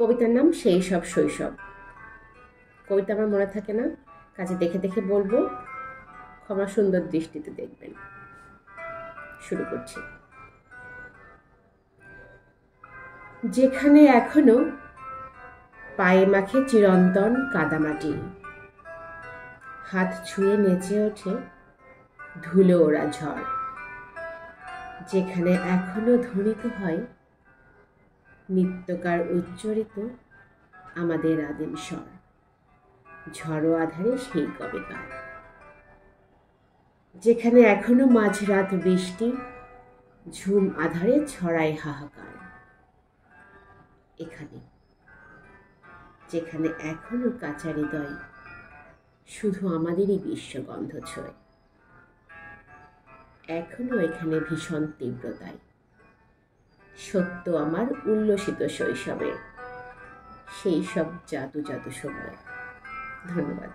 কবিতার নাম সেই সব শৈশব। কবিতা আমার মনে থাকে না, কাজে দেখে দেখে বলবো, ক্ষমা সুন্দর দৃষ্টিতে দেখবেন। শুরু করছি। যেখানে এখনো পায়ে মাখে চিরন্তন কাদামাটি, হাত ছুঁয়ে নেচে ওঠে ধুলো ওড়া ঝড়, যেখানে এখনো ধ্বনিত হয় নিত্যকার উচ্চারিত আমাদের আদিম স্বর, ঝড়ো আধারে সেই কবেকার। যেখানে এখনো মাঝরাত বৃষ্টি ঝুম আধারে ছড়ায় হাহাকার, এখানে যেখানে এখনো কাঁচা হৃদয় শুধু আমাদেরই বিশ্বগন্ধ ছোঁয়, এখনো এখানে ভীষণ তীব্রতায় সত্য আমার উল্লসিত শৈশবের সেই সব জাদু জাদু সময়। ধন্যবাদ।